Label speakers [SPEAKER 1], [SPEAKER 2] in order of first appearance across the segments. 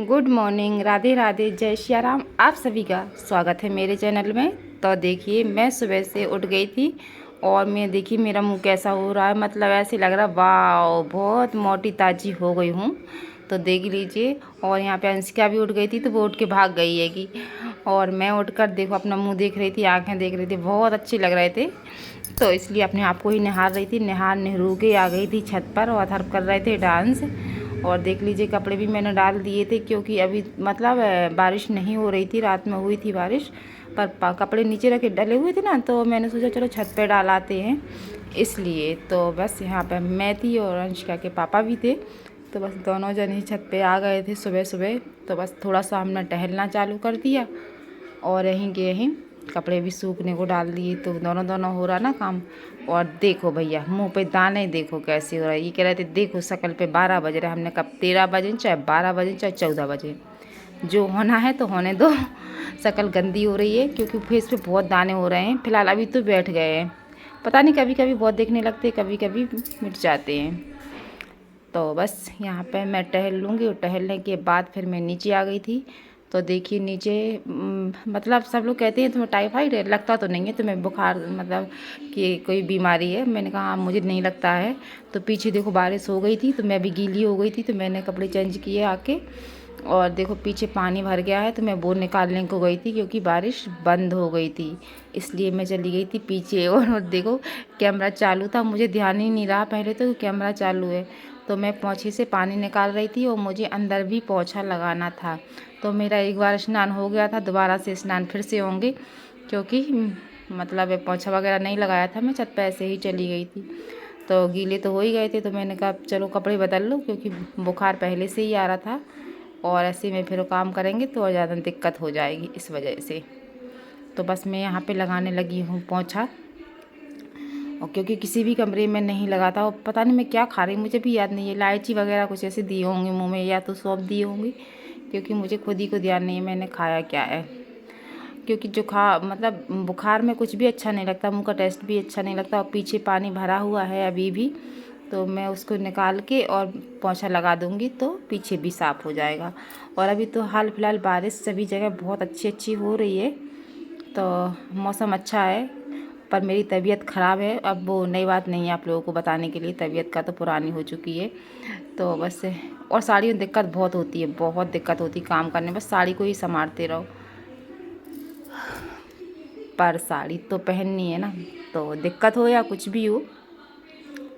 [SPEAKER 1] Good morning, Radhe Radhe, जय श्री राम। आप सभी का स्वागत है मेरे चैनल में। तो देखिए, मैं सुबह से उठ गई थी और मैं देखिए मेरा मुंह कैसा हो रहा है, मतलब ऐसे लग रहा है वाह बहुत मोटी ताजी हो गई हूँ। तो देख लीजिए। और यहाँ पे अंशिका भी उठ गई थी तो वो उठ के भाग गई है कि, और मैं उठकर देखो अपना मुँह देख रही थी, आँखें देख रही थी, बहुत अच्छे लग रहे थे। तो इसलिए अपने आप को ही निहार रही थी। नेहरू के आ गई थी छत पर और अथर्व कर रहे थे डांस। और देख लीजिए कपड़े भी मैंने डाल दिए थे क्योंकि अभी मतलब बारिश नहीं हो रही थी, रात में हुई थी बारिश, पर कपड़े नीचे रखे डले हुए थे ना, तो मैंने सोचा चलो छत पे डालाते हैं इसलिए। तो बस यहाँ पे मैं थी और अंशिका के पापा भी थे, तो बस दोनों जन ही छत पे आ गए थे सुबह सुबह। तो बस थोड़ा सा हमने टहलना चालू कर दिया और यहीं के यहीं कपड़े भी सूखने को डाल दिए। तो दोनों दोनों हो रहा ना काम। और देखो भैया मुंह पे दाने देखो कैसे हो रहा है। ये कह रहे थे देखो शकल पे 12 बज रहे, हमने कब 13 बजे चाहे 12 बजे चाहे 14 बजे, जो होना है तो होने दो। शकल गंदी हो रही है क्योंकि फेस पे बहुत दाने हो रहे हैं। फिलहाल अभी तो बैठ गए हैं, पता नहीं कभी कभी बहुत दिखने लगते, कभी कभी मिट जाते हैं। तो बस यहाँ पे मैं टहल लूँगी और टहलने के बाद फिर मैं नीचे आ गई थी। तो देखिए नीचे मतलब सब लोग कहते हैं तुम्हें टाइफाइड है, लगता तो नहीं है तुम्हें बुखार, मतलब कि कोई बीमारी है। मैंने कहा हाँ, मुझे नहीं लगता है। तो पीछे देखो बारिश हो गई थी तो मैं भी गीली हो गई थी, तो मैंने कपड़े चेंज किए आके। और देखो पीछे पानी भर गया है तो मैं वो निकालने को गई थी क्योंकि बारिश बंद हो गई थी, इसलिए मैं चली गई थी पीछे। और देखो कैमरा चालू था, मुझे ध्यान ही नहीं रहा पहले तो कैमरा चालू है। तो मैं पोंछे से पानी निकाल रही थी और मुझे अंदर भी पोंछा लगाना था। तो मेरा एक बार स्नान हो गया था, दोबारा से स्नान फिर से होंगे क्योंकि मतलब पोंछा वगैरह नहीं लगाया था, मैं छत पे ऐसे ही चली गई थी। तो गीले तो हो ही गए थे, तो मैंने कहा चलो कपड़े बदल लो क्योंकि बुखार पहले से ही आ रहा था और ऐसे में फिर काम करेंगे तो और ज़्यादा दिक्कत हो जाएगी इस वजह से। तो बस मैं यहाँ पे लगाने लगी हूँ पोंछा। और क्योंकि किसी भी कमरे में नहीं लगाता, और पता नहीं मैं क्या खा रही, मुझे भी याद नहीं है, इलायची वगैरह कुछ ऐसे दिए होंगे मुंह में या तो सौंफ दिए होंगे, क्योंकि मुझे खुद ही को ध्यान नहीं है मैंने खाया क्या है। क्योंकि जो मतलब बुखार में कुछ भी अच्छा नहीं लगता, मुंह का टेस्ट भी अच्छा नहीं लगता। और पीछे पानी भरा हुआ है अभी भी, तो मैं उसको निकाल के और पोंछा लगा दूंगी तो पीछे भी साफ़ हो जाएगा। और अभी तो हाल फिलहाल बारिश सभी जगह बहुत अच्छी अच्छी हो रही है, तो मौसम अच्छा है। पर मेरी तबीयत ख़राब है, अब वो नई बात नहीं है आप लोगों को बताने के लिए, तबीयत का तो पुरानी हो चुकी है। तो बस, और साड़ी में दिक्कत बहुत होती है, बहुत दिक्कत होती है काम करने, बस साड़ी को ही संभालते रहो। पर साड़ी तो पहननी है ना, तो दिक्कत हो या कुछ भी हो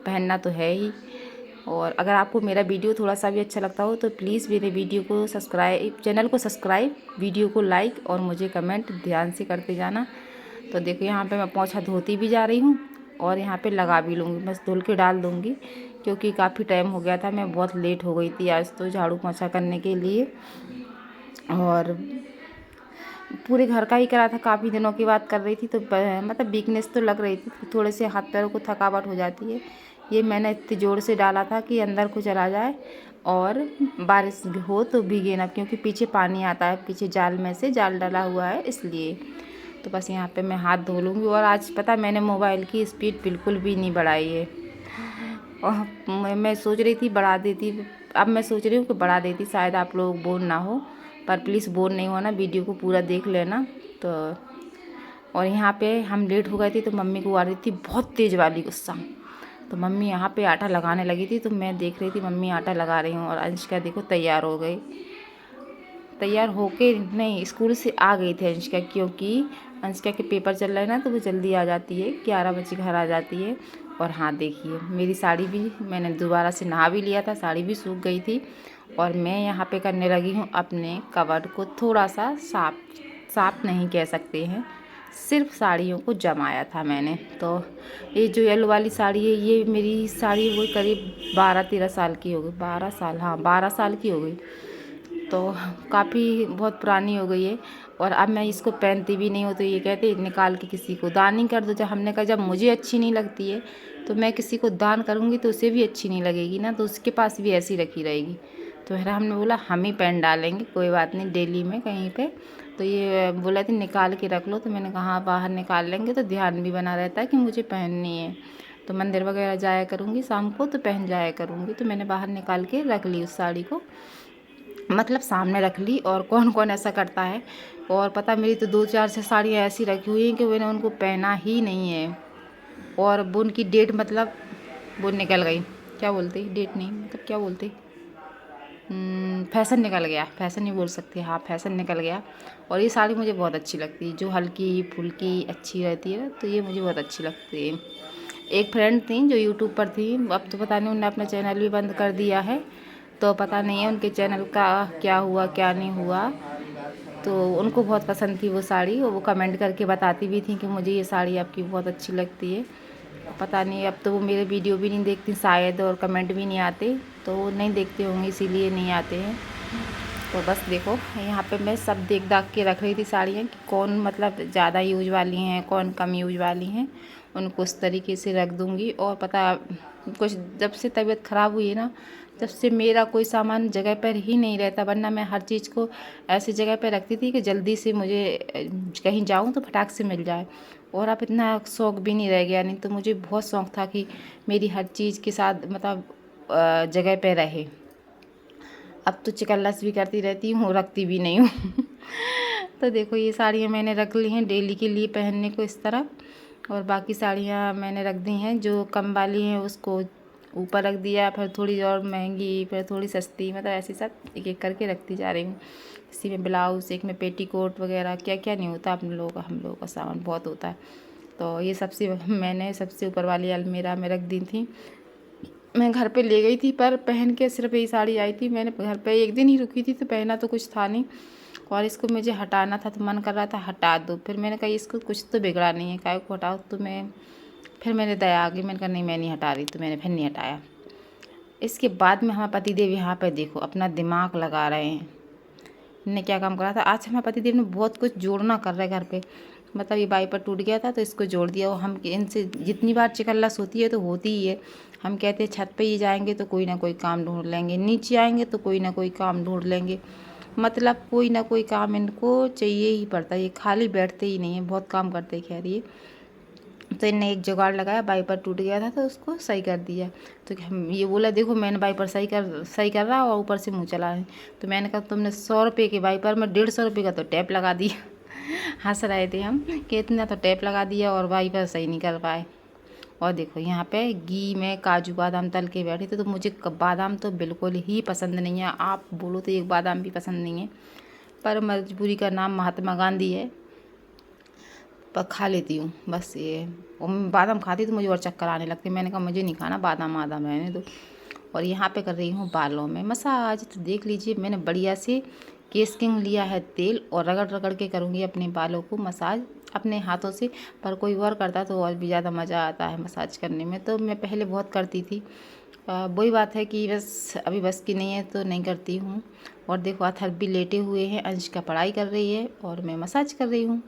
[SPEAKER 1] पहनना तो है ही। और अगर आपको मेरा वीडियो थोड़ा सा भी अच्छा लगता हो तो प्लीज़ मेरे वीडियो को सब्सक्राइब, चैनल को सब्सक्राइब, वीडियो को लाइक और मुझे कमेंट ध्यान से करते जाना। तो देखो यहाँ पे मैं पोंछा धोती भी जा रही हूँ और यहाँ पे लगा भी लूँगी, बस धुल के डाल दूँगी क्योंकि काफ़ी टाइम हो गया था, मैं बहुत लेट हो गई थी आज तो झाड़ू पोंछा करने के लिए। और पूरे घर का ही करा था, काफ़ी दिनों की बात कर रही थी, तो मतलब वीकनेस तो लग रही थी, थोड़े से हाथ पैरों को थकावट हो जाती है। ये मैंने इतने ज़ोर से डाला था कि अंदर को चला जाए और बारिश हो तो भीगे ना, क्योंकि पीछे पानी आता है, पीछे जाल में से जाल डाला हुआ है इसलिए। तो बस यहाँ पे मैं हाथ धो लूँगी। और आज पता मैंने मोबाइल की स्पीड बिल्कुल भी नहीं बढ़ाई है, और मैं सोच रही थी बढ़ा देती, अब मैं सोच रही हूँ कि बढ़ा देती, शायद आप लोग बोर ना हो। पर प्लीज़ बोर नहीं होना, वीडियो को पूरा देख लेना। तो और यहाँ पे हम लेट हो गए थे तो मम्मी को आ रही थी बहुत तेज़ वाली गुस्सा, तो मम्मी यहाँ पे आटा लगाने लगी थी, तो मैं देख रही थी मम्मी आटा लगा रही हूँ। और अंशिका देखो तैयार हो गई, तैयार होके नहीं स्कूल से आ गई थी अंशिका, क्योंकि अंशिका के पेपर चल रहे हैं ना, तो वो जल्दी आ जाती है, 11 बजे घर आ जाती है। और हाँ देखिए मेरी साड़ी भी मैंने दोबारा से नहा भी लिया था, साड़ी भी सूख गई थी। और मैं यहाँ पे करने लगी हूँ अपने कवर्ड को थोड़ा सा साफ, साफ नहीं कह सकते हैं, सिर्फ साड़ियों को जमाया था मैंने। तो ये जो येलो वाली साड़ी है, ये मेरी साड़ी वो करीब 12-13 साल की हो गई, 12 साल, हाँ 12 साल की हो गई, तो काफ़ी बहुत पुरानी हो गई है। और अब मैं इसको पहनती भी नहीं हूँ, तो ये कहते निकाल के किसी को दान ही कर दो। जब हमने कहा जब मुझे अच्छी नहीं लगती है तो मैं किसी को दान करूँगी तो उसे भी अच्छी नहीं लगेगी ना, तो उसके पास भी ऐसी रखी रहेगी। तो फिर हमने बोला हम ही पहन डालेंगे, कोई बात नहीं, डेली में कहीं पे। तो ये बोला थी निकाल के रख लो, तो मैंने कहा हाँ बाहर निकाल लेंगे तो ध्यान भी बना रहता है कि मुझे पहननी है। तो मंदिर वगैरह जाया करूँगी शाम को तो पहन जाया करूँगी, तो मैंने बाहर निकाल के रख ली उस साड़ी को। मतलब सामने रख ली। और कौन कौन ऐसा करता है। और पता मेरी तो 2-4 से साड़ियाँ ऐसी रखी हुई हैं कि मैंने उनको पहना ही नहीं है। और वो उनकी डेट मतलब वो निकल गई, क्या बोलते, डेट नहीं मतलब क्या बोलते, फैशन निकल गया, फैशन नहीं बोल सकती, हाँ फैशन निकल गया। और ये साड़ी मुझे बहुत अच्छी लगती है, जो हल्की फुल्की अच्छी रहती है, तो ये मुझे बहुत अच्छी लगती है। एक फ्रेंड थी जो यूट्यूब पर थी, अब तो पता नहीं उन्होंने अपना चैनल भी बंद कर दिया है, तो पता नहीं है उनके चैनल का क्या हुआ क्या नहीं हुआ। तो उनको बहुत पसंद थी वो साड़ी, और वो कमेंट करके बताती भी थी कि मुझे ये साड़ी आपकी बहुत अच्छी लगती है। पता नहीं अब तो वो मेरे वीडियो भी नहीं देखती शायद, और कमेंट भी नहीं आते, तो वो नहीं देखते होंगे इसीलिए नहीं आते हैं। तो बस देखो यहाँ पे मैं सब देख दाख के रख रही थी साड़ियाँ कि कौन मतलब ज़्यादा यूज वाली हैं कौन कम यूज वाली हैं, उनको उस तरीके से रख दूँगी। और पता कुछ जब से तबीयत ख़राब हुई है ना, तब से मेरा कोई सामान जगह पर ही नहीं रहता, वरना मैं हर चीज़ को ऐसी जगह पर रखती थी कि जल्दी से मुझे कहीं जाऊँ तो फटाक से मिल जाए। और अब इतना शौक़ भी नहीं रह गया, नहीं तो मुझे बहुत शौक़ था कि मेरी हर चीज़ के साथ मतलब जगह पे रहे। अब तो चिकल्लस भी करती रहती हूँ, रखती भी नहीं हूँ। तो देखो ये साड़ियाँ मैंने रख ली हैं डेली के लिए पहनने को इस तरह, और बाकी साड़ियाँ मैंने रख दी हैं जो कम वाली हैं उसको ऊपर रख दिया, फिर थोड़ी और महंगी, फिर थोड़ी सस्ती, मतलब ऐसे सब एक एक करके रखती जा रही हूँ। इसी में ब्लाउज़, एक में पेटीकोट वगैरह, क्या क्या नहीं होता हम लोगों का सामान बहुत होता है। तो ये सबसे मैंने सबसे ऊपर वाली अलमीरा में रख दी थी। मैं घर पे ले गई थी पर पहन के सिर्फ यही साड़ी आई थी, मैंने घर पे एक दिन ही रुकी थी तो पहना तो कुछ था नहीं, और इसको मुझे हटाना था तो मन कर रहा था हटा दो। फिर मैंने कहा इसको कुछ तो बिगड़ा नहीं है, काहे को हटाओ, तो मैं फिर मैंने दया आ गई, मैंने कहा नहीं मैं नहीं हटा रही, तो मैंने फिर नहीं हटाया। इसके बाद में हमारे पतिदेव यहाँ पे देखो अपना दिमाग लगा रहे हैं। इन्होंने क्या काम करा था, आज हमारे पतिदेव ने बहुत कुछ जोड़ना कर रहे घर पे, मतलब ये वाइपर टूट गया था तो इसको जोड़ दिया। और हम इनसे जितनी बार चिकल्लस होती है तो होती ही है, हम कहते हैं छत पे ही जाएंगे तो कोई ना कोई काम ढूंढ लेंगे, नीचे आएंगे तो कोई ना कोई काम ढूंढ लेंगे, मतलब कोई ना कोई काम इनको चाहिए ही पड़ता है, ये खाली बैठते ही नहीं है, बहुत काम करते हैं। खैर ये तो इनने एक जुगाड़ लगाया, वाइपर टूट गया था तो उसको सही कर दिया। तो हम ये बोला देखो मैंने वाइपर सही कर रहा और ऊपर से मुँह चला है। तो मैंने कहा तुमने 100 रुपये के वाइपर में 150 रुपये का तो टैप लगा दिया। हंस रहे थे हम कि इतना तो टैप लगा दिया और वाइपर सही नहीं कर पाए। और देखो यहाँ पे घी में काजू बादाम तल के बैठे थे, तो मुझे बादाम तो बिल्कुल ही पसंद नहीं है, आप बोलो तो एक बादाम भी पसंद नहीं है, पर मजबूरी का नाम महात्मा गांधी है, पर खा लेती हूँ बस ये। और मैं बादाम खाती तो मुझे और चक्कर आने लगते, मैंने कहा मुझे नहीं खाना बादाम आदाम रहने दो। और यहाँ पे कर रही हूँ बालों में मसाज। तो देख लीजिए मैंने बढ़िया से केस किंग लिया है तेल, और रगड़ रगड़ के करूँगी अपने बालों को मसाज अपने हाथों से। पर कोई और करता तो और भी ज़्यादा मज़ा आता है मसाज करने में, तो मैं पहले बहुत करती थी। वही बात है कि बस अभी बस की नहीं है तो नहीं करती हूँ। और देखो अथर भी लेटे हुए हैं, अंश का पढ़ाई कर रही है और मैं मसाज कर रही हूँ।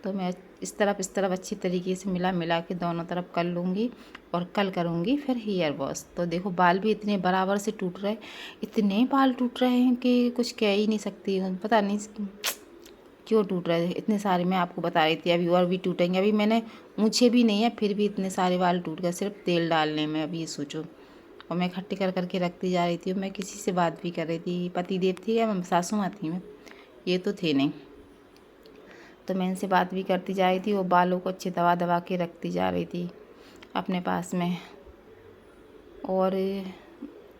[SPEAKER 1] तो मैं इस तरफ अच्छी तरीके से मिला के दोनों तरफ कर लूँगी, और कल करूँगी फिर हेयर वॉश। तो देखो बाल भी इतने बराबर से टूट रहे, इतने बाल टूट रहे हैं कि कुछ कह ही नहीं सकती हूँ, पता नहीं क्यों टूट रहे हैं इतने सारे। मैं आपको बता रही थी अभी और भी टूटेंगे, अभी मैंने मूछे भी नहीं है फिर भी इतने सारे बाल टूट गए सिर्फ तेल डालने में, अभी ये सोचो। और मैं इकट्ठे कर करके रखती जा रही थी, और मैं किसी से बात भी कर रही थी, पतिदेव थी या सासू माँ थी, मैं ये तो थे नहीं, तो मैं इनसे बात भी करती जा रही थी, वो बालों को अच्छे दबा दबा के रखती जा रही थी अपने पास में। और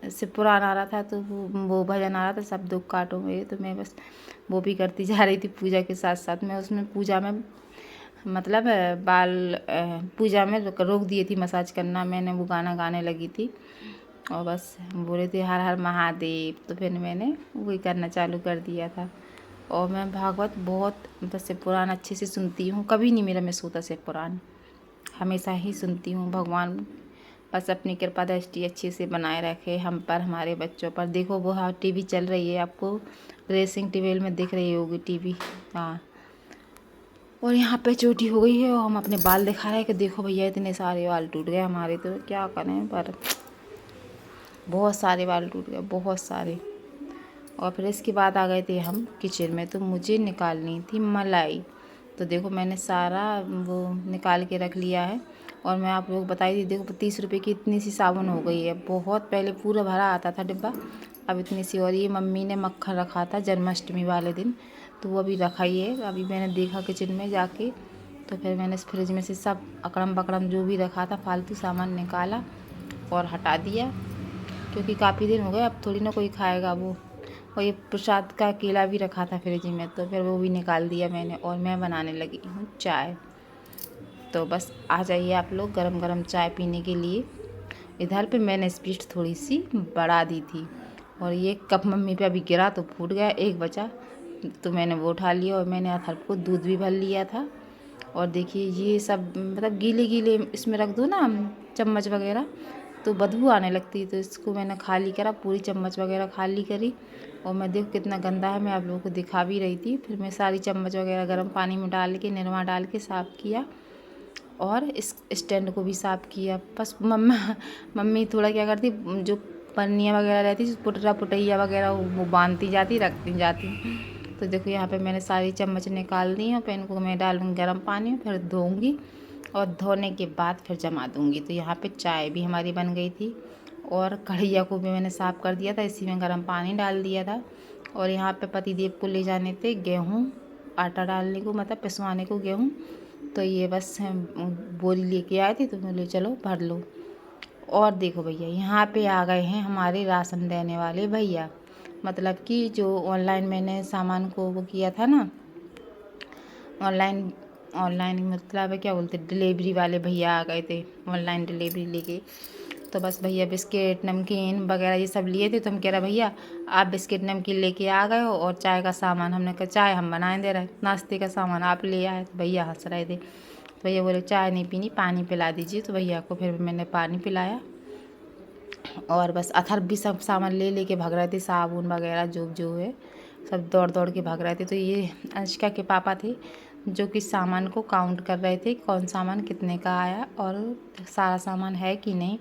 [SPEAKER 1] इससे पुराना आ रहा था तो वो भजन आ रहा था सब दुख काटो मेरे, तो मैं बस वो भी करती जा रही थी पूजा के साथ साथ। मैं उसमें पूजा में मतलब बाल पूजा में रोक दिए थी मसाज करना, मैंने वो गाना गाने लगी थी और बस बोल रही थी हर हर महादेव, तो फिर मैंने वही करना चालू कर दिया था। और मैं भागवत बहुत मतलब शिव पुराण अच्छे से सुनती हूँ, कभी नहीं मेरा मिस होता शिव पुराण, हमेशा ही सुनती हूँ। भगवान बस अपनी कृपा दृष्टि अच्छे से बनाए रखे हम पर, हमारे बच्चों पर। देखो वो हाँ टीवी चल रही है, आपको ड्रेसिंग टेबल में दिख रही होगी टीवी, हाँ। और यहाँ पे चोटी हो गई है और हम अपने बाल दिखा रहे हैं कि देखो भैया इतने सारे बाल टूट गए हमारे, तो क्या करें, पर बहुत सारे बाल टूट गए बहुत सारे। और फिर इसके बाद आ गए थे हम किचन में, तो मुझे निकालनी थी मलाई। तो देखो मैंने सारा वो निकाल के रख लिया है। और मैं आप लोग बताई थी देखो 30 रुपये की इतनी सी साबुन हो गई है, बहुत पहले पूरा भरा आता था डिब्बा, अब इतनी सी और ये मम्मी ने मक्खन रखा था जन्माष्टमी वाले दिन, तो वो अभी रखा ही है। अभी मैंने देखा किचन में जाके, तो फिर मैंने इस फ्रिज में से सब अकड़म बकड़म जो भी रखा था फालतू सामान निकाला और हटा दिया, क्योंकि काफ़ी दिन हो गए, अब थोड़ी ना कोई खाएगा वो। और ये प्रसाद का केला भी रखा था फ्रिज में, तो फिर वो भी निकाल दिया मैंने और मैं बनाने लगी हूँ चाय। तो बस आ जाइए आप लोग गरम गरम चाय पीने के लिए। इधर पे मैंने स्पीड थोड़ी सी बढ़ा दी थी और ये कप मम्मी पे अभी गिरा तो फूट गया, एक बचा तो मैंने वो उठा लिया और मैंने अथर को दूध भी भर लिया था। और देखिए ये सब मतलब गीले गीले इसमें रख दो ना चम्मच वगैरह तो बदबू आने लगती है, तो इसको मैंने खाली करा, पूरी चम्मच वगैरह खाली करी। और मैं देखो कितना गंदा है, मैं आप लोगों को दिखा भी रही थी। फिर मैं सारी चम्मच वगैरह गर्म पानी में डाल के निरमा डाल के साफ़ किया और इस स्टैंड को भी साफ़ किया। बस मम्मी थोड़ा क्या करती, जो पन्नियाँ वगैरह रहती पुटरा पुटैया वगैरह वो बांधती जाती रखती जाती। तो देखो यहाँ पे मैंने सारी चम्मच निकाल दी और पेन को मैं डालूँगी गर्म पानी में, फिर धोऊँगी और धोने के बाद फिर जमा दूँगी। तो यहाँ पे चाय भी हमारी बन गई थी और कढ़ैया को भी मैंने साफ़ कर दिया था, इसी में गर्म पानी डाल दिया था। और यहाँ पे पतिदेव को ले जाने थे गेहूँ आटा डालने को, मतलब पिसवाने को गेहूँ, तो ये बस बोरी लेके आए थे, तो बोले चलो भर लो। और देखो भैया यहाँ पे आ गए हैं हमारे राशन देने वाले भैया, मतलब कि जो ऑनलाइन मैंने सामान को वो किया था ना, ऑनलाइन ऑनलाइन मतलब क्या बोलते डिलीवरी वाले भैया आ गए थे ऑनलाइन डिलीवरी लेके। तो बस भैया बिस्किट नमकीन वगैरह ये सब लिए थे, तो हम कह रहे भैया आप बिस्किट नमकीन लेके आ गए हो और चाय का सामान, हमने कहा चाय हम बनाए दे रहे, नाश्ते का सामान आप ले आए। तो भैया हंस रहे थे, तो भैया बोले चाय नहीं पीनी पानी पिला दीजिए। तो भैया को फिर मैंने पानी पिलाया और बस अथर भी सब सामान ले लेके भाग रहे थे, साबुन वगैरह जो जो है सब दौड़ दौड़ के भाग रहे थे। तो ये अनुष्का के पापा थे जो कि सामान को काउंट कर रहे थे, कौन सामान कितने का आया और सारा सामान है कि नहीं।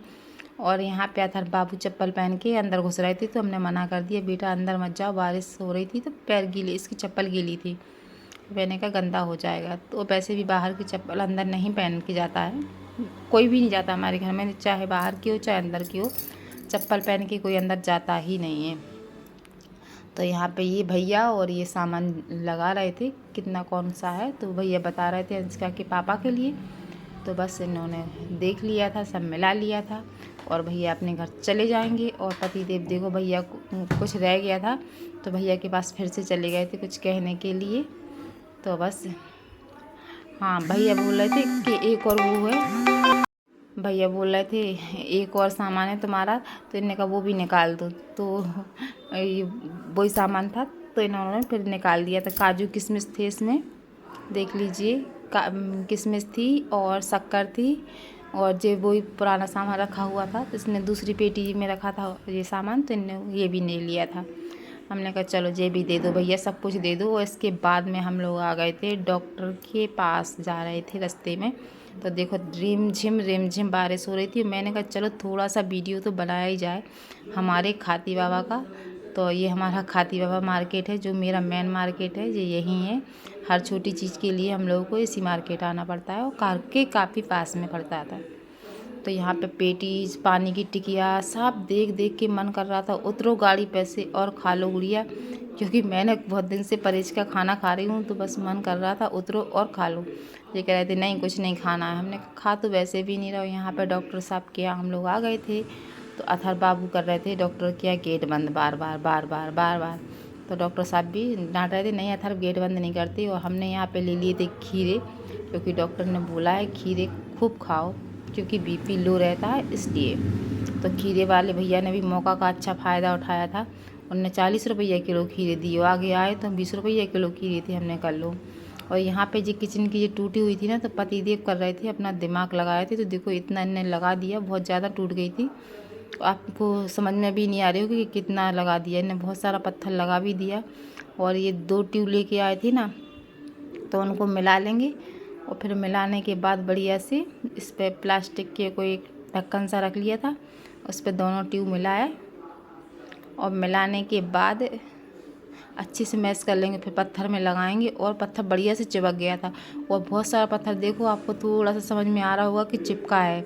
[SPEAKER 1] और यहाँ पे अथर बाबू चप्पल पहन के अंदर घुस रहे थे, तो हमने मना कर दिया बेटा अंदर मत जाओ, बारिश हो रही थी तो पैर गीले, इसकी चप्पल गीली थी, मैंने कहा गंदा हो जाएगा। तो वैसे भी बाहर की चप्पल अंदर नहीं पहन के जाता है, कोई भी नहीं जाता हमारे घर में, चाहे बाहर की हो चाहे अंदर की हो, चप्पल पहन के कोई अंदर जाता ही नहीं है। तो यहाँ पे ये भैया और ये सामान लगा रहे थे कितना कौन सा है, तो भैया बता रहे थे अनुष्का के पापा के लिए। तो बस इन्होंने देख लिया था, सब मिला लिया था और भैया अपने घर चले जाएंगे। और पतिदेव देखो भैया कुछ रह गया था तो भैया के पास फिर से चले गए थे कुछ कहने के लिए। तो बस हाँ भैया बोल रहे थे कि एक और वो है, भैया बोल रहे थे एक और सामान है तुम्हारा, तो इन्होंने कहा वो भी निकाल दो। तो ये वही सामान था तो इन्होंने फिर निकाल दिया था। काजू किशमिश थे इसमें, देख लीजिए किशमिश थी और शक्कर थी और जो वही पुराना सामान रखा हुआ था, तो इसने दूसरी पेटी में रखा था ये सामान, तो इन्होंने ये भी नहीं लिया था। हमने कहा चलो ये भी दे दो भैया, सब कुछ दे दो। और इसके बाद में हम लोग आ गए थे डॉक्टर के पास, जा रहे थे रास्ते में, तो देखो रिम झिम बारिश हो रही थी। मैंने कहा चलो थोड़ा सा वीडियो तो बनाया ही जाए हमारे खाती बाबा का। तो ये हमारा खाती बाबा मार्केट है, जो मेरा मेन मार्केट है ये यहीं है। हर छोटी चीज़ के लिए हम लोगों को इसी मार्केट आना पड़ता है और कार के काफ़ी पास में पड़ता था। तो यहाँ पे पेटीज पानी की टिकिया सब देख देख के मन कर रहा था उतरो गाड़ी पे से और खा लो गुड़िया, क्योंकि मैंने बहुत दिन से परहेज का खाना खा रही हूँ, तो बस मन कर रहा था उतरो और खा लो। ये कह रहे थे नहीं कुछ नहीं खाना है, हमने खा तो वैसे भी नहीं रहा। यहाँ पे डॉक्टर साहब के यहाँ हम लोग आ गए थे, तो अथर बाबू कर रहे थे डॉक्टर के यहाँ गेट बंद बार बार। तो डॉक्टर साहब भी डांट रहे थे नहीं अथर गेट बंद नहीं करते। और हमने यहाँ पे ले लिए थे खीरे, क्योंकि डॉक्टर ने बोला है खीरे खूब खाओ क्योंकि बीपी लो रहता है इसलिए। तो खीरे वाले भैया ने भी मौका का अच्छा फ़ायदा उठाया था, उन्होंने 40 रुपये किलो खीरे दिए, आगे आए तो 20 रुपये किलो खीरे थे, हमने कर लो। और यहाँ पे जो किचन की ये टूटी हुई थी ना, तो पतिदेव कर रहे थे अपना दिमाग लगाए थे, तो देखो इतना इनने लगा दिया, बहुत ज़्यादा टूट गई थी। तो आपको समझ में भी नहीं आ रही होगी कि कितना लगा दिया इन्हें, बहुत सारा पत्थर लगा भी दिया। और ये 2 ट्यूब लेके आए थे ना, तो उनको मिला लेंगे और फिर मिलाने के बाद बढ़िया से इस पर प्लास्टिक के कोई ढक्कन सा रख लिया था, उस पर दोनों ट्यूब मिलाए और मिलाने के बाद अच्छे से मैश कर लेंगे, फिर पत्थर में लगाएंगे। और पत्थर बढ़िया से चिपक गया था और बहुत सारा पत्थर देखो आपको थोड़ा सा समझ में आ रहा होगा कि चिपका है,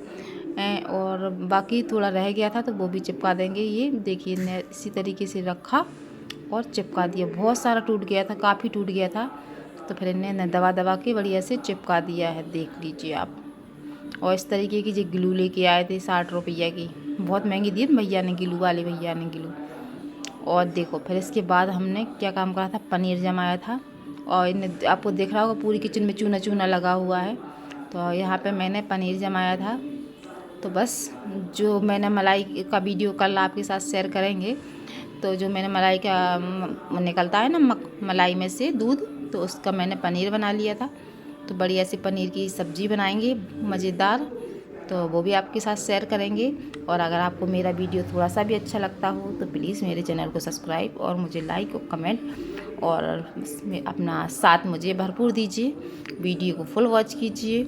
[SPEAKER 1] और बाकी थोड़ा रह गया था तो वो भी चिपका देंगे। ये देखिए ने इसी तरीके से रखा और चिपका दिया। बहुत सारा टूट गया था, काफ़ी टूट गया था, तो फिर इन्हें दबा दबा के बढ़िया से चिपका दिया है, देख लीजिए आप। और इस तरीके की जो ग्लू लेके आए थे 60 रुपये की, बहुत महंगी दी भैया ने, ग्लू वाले भैया ने ग्लू। और देखो फिर इसके बाद हमने क्या काम करा था, पनीर जमाया था। और इन्हें आपको देख रहा होगा पूरी किचन में चूना चूना लगा हुआ है। तो यहाँ पे मैंने पनीर जमाया था। तो बस जो मैंने मलाई का वीडियो कल आपके साथ शेयर करेंगे, तो जो मैंने मलाई का निकलता है ना मलाई में से दूध, तो उसका मैंने पनीर बना लिया था। तो बढ़िया से पनीर की सब्ज़ी बनाएंगे मज़ेदार, तो वो भी आपके साथ शेयर करेंगे। और अगर आपको मेरा वीडियो थोड़ा सा भी अच्छा लगता हो तो प्लीज़ मेरे चैनल को सब्सक्राइब और मुझे लाइक और कमेंट और अपना साथ मुझे भरपूर दीजिए। वीडियो को फुल वॉच कीजिए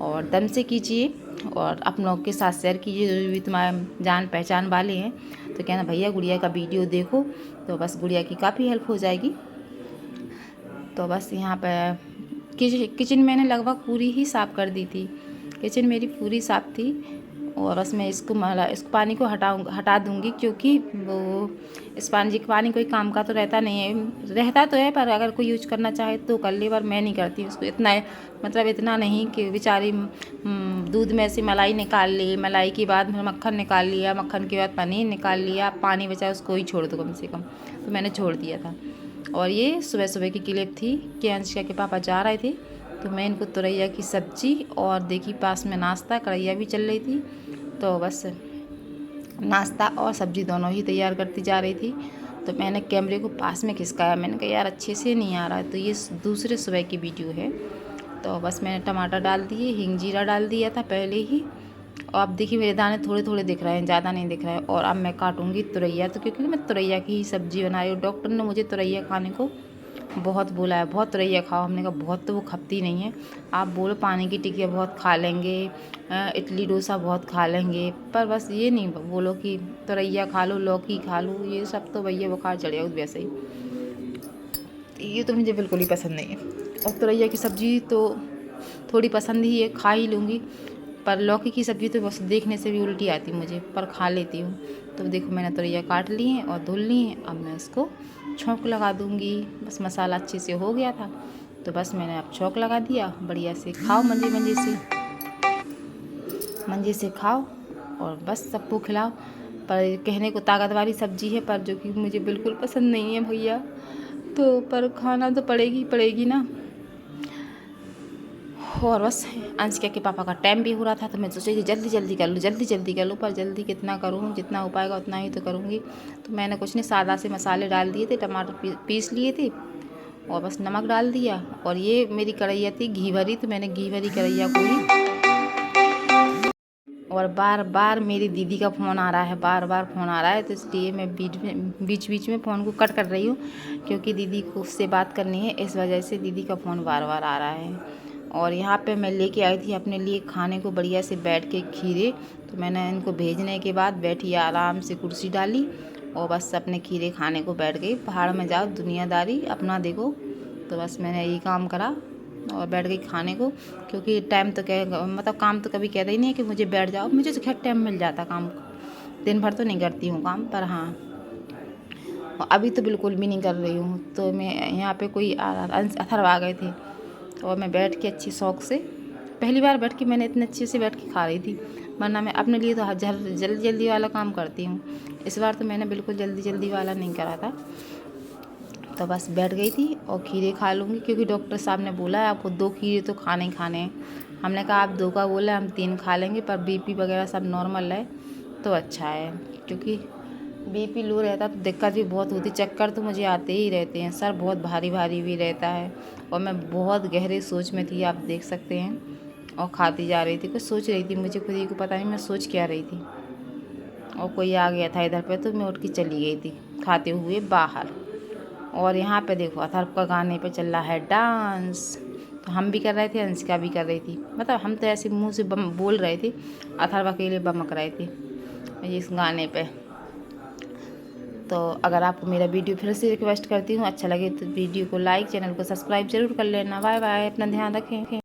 [SPEAKER 1] और दम से कीजिए और अपनों के साथ शेयर कीजिए। जो भी तुम्हारे जान पहचान वाले हैं तो कहना भैया गुड़िया का वीडियो देखो, तो बस गुड़िया की काफ़ी हेल्प हो जाएगी। तो बस यहाँ पर किचन मैंने लगभग पूरी ही साफ़ कर दी थी। किचन मेरी पूरी साफ़ थी। और बस मैं इसको पानी को हटा दूँगी, क्योंकि वो इस पानी कोई काम का तो रहता नहीं है, रहता तो है पर अगर कोई यूज करना चाहे तो कर ले, पर मैं नहीं करती उसको। इतना मतलब इतना नहीं कि बेचारी दूध में से मलाई निकाल ली, मलाई के बाद मक्खन निकाल लिया, मक्खन के बाद पनीर निकाल लिया, पानी बचा उसको ही छोड़ दो कम से कम। तो मैंने छोड़ दिया था। और ये सुबह सुबह की क्लिप थी कि अंशिका के पापा जा रहे थे, तो मैं इनको तुरैया की सब्ज़ी और देखी पास में नाश्ता कढ़ैया भी चल रही थी, तो बस नाश्ता और सब्ज़ी दोनों ही तैयार करती जा रही थी। तो मैंने कैमरे को पास में खिसकाया, मैंने कहा यार अच्छे से नहीं आ रहा है। तो ये दूसरे सुबह की वीडियो है। तो बस मैंने टमाटर डाल दिए, हिंग जीरा डाल दिया था पहले ही। और अब देखिए मेरे दाने थोड़े थोड़े दिख रहे हैं, ज़्यादा नहीं दिख रहे हैं। और अब मैं काटूंगी तुरैया, तो क्योंकि मैं तुरैया की ही सब्ज़ी बना रही हूँ। डॉक्टर ने मुझे तुरैया खाने को बहुत बोला है, बहुत तुरैया खाओ। हमने कहा बहुत तो वो खपती नहीं है। आप बोलो पानी की टिकिया बहुत खा लेंगे, इडली डोसा बहुत खा लेंगे, पर बस ये नहीं बोलो कि तुरैया खा लो, लौकी खा लो, ये सब तो भैया बुखार चढ़ जाओ वैसे ही। ये तो मुझे बिल्कुल ही पसंद नहीं है। और तुरैया की सब्ज़ी तो थोड़ी पसंद ही है, खा ही लूँगी, पर लौकी की सब्ज़ी तो बस देखने से भी उल्टी आती मुझे, पर खा लेती हूँ। तो देखो मैंने तुरैया काट ली हैं और धुल ली हैं। अब मैं इसको छौंक लगा दूँगी। बस मसाला अच्छे से हो गया था, तो बस मैंने अब छौंक लगा दिया। बढ़िया से खाओ, मंजे से खाओ और बस सबको खिलाओ। पर कहने को ताकत वाली सब्ज़ी है, पर जो कि मुझे बिल्कुल पसंद नहीं है भैया, तो पर खाना तो पड़ेगी ना। और बस अंशिका के पापा का टाइम भी हो रहा था, तो मैं सोची थी जल्दी जल्दी कर लूँ, पर जल्दी कितना करूँ, जितना हो पाएगा उतना ही तो करूँगी। तो मैंने कुछ नहीं, सादा से मसाले डाल दिए थे, टमाटर पीस लिए थे और बस नमक डाल दिया। और ये मेरी कढ़ैया थी घी भरी, तो मैंने घी भरी कढ़ैया को ही। और बार बार मेरी दीदी का फ़ोन आ रहा है, बार बार फ़ोन आ रहा है, तो इसलिए मैं बीच में फ़ोन को कट कर रही हूँ, क्योंकि दीदी को उससे बात करनी है, इस वजह से दीदी का फ़ोन बार बार आ रहा है। और यहाँ पे मैं लेके आई थी अपने लिए खाने को बढ़िया से बैठ के खीरे। तो मैंने इनको भेजने के बाद बैठी आराम से कुर्सी डाली और बस अपने खीरे खाने को बैठ गई। पहाड़ में जाओ दुनियादारी अपना देखो, तो बस मैंने यही काम करा और बैठ गई खाने को। क्योंकि टाइम तो मतलब काम तो कभी कहता ही नहीं है कि मुझे बैठ जाओ, मुझे तो खैर टाइम मिल जाता काम को, दिन भर तो नहीं करती हूँ काम, पर हाँ अभी तो बिल्कुल भी नहीं कर रही हूँ। तो मैं यहाँ पे कोई अथर्व आ गए थे, और मैं बैठ के अच्छी शौक से, पहली बार बैठ के मैंने इतने अच्छे से बैठ के खा रही थी, वरना मैं अपने लिए तो जल्दी वाला काम करती हूँ। इस बार तो मैंने बिल्कुल जल्दी वाला नहीं करा था। तो बस बैठ गई थी और खीरे खा लूँगी, क्योंकि डॉक्टर साहब ने बोला है आपको 2 खीरे तो खाने ही खाने हैं। हमने कहा आप 2 का बोला, हम 3 खा लेंगे, पर बीपी वगैरह सब नॉर्मल है तो अच्छा है। क्योंकि बीपी लो रहता तो दिक्कत भी बहुत होती, चक्कर तो मुझे आते ही रहते हैं, सर बहुत भारी भारी भी रहता है। और मैं बहुत गहरे सोच में थी, आप देख सकते हैं, और खाती जा रही थी, कुछ सोच रही थी, मुझे खुद ही को पता नहीं मैं सोच क्या रही थी। और कोई आ गया था इधर पे, तो मैं उठ के चली गई थी खाते हुए बाहर। और यहाँ पे देखो अथर्व का गाने पे चल रहा है डांस, तो हम भी कर रहे थे, अंशिका भी कर रही थी। मतलब हम तो ऐसे मुंह से बोल रहे थे, अथर्व अकेले बमक रहे थे इस गाने पे। तो अगर आपको मेरा वीडियो फिर से रिक्वेस्ट करती हूँ, अच्छा लगे तो वीडियो को लाइक, चैनल को सब्सक्राइब जरूर कर लेना। बाय बाय, अपना ध्यान रखें।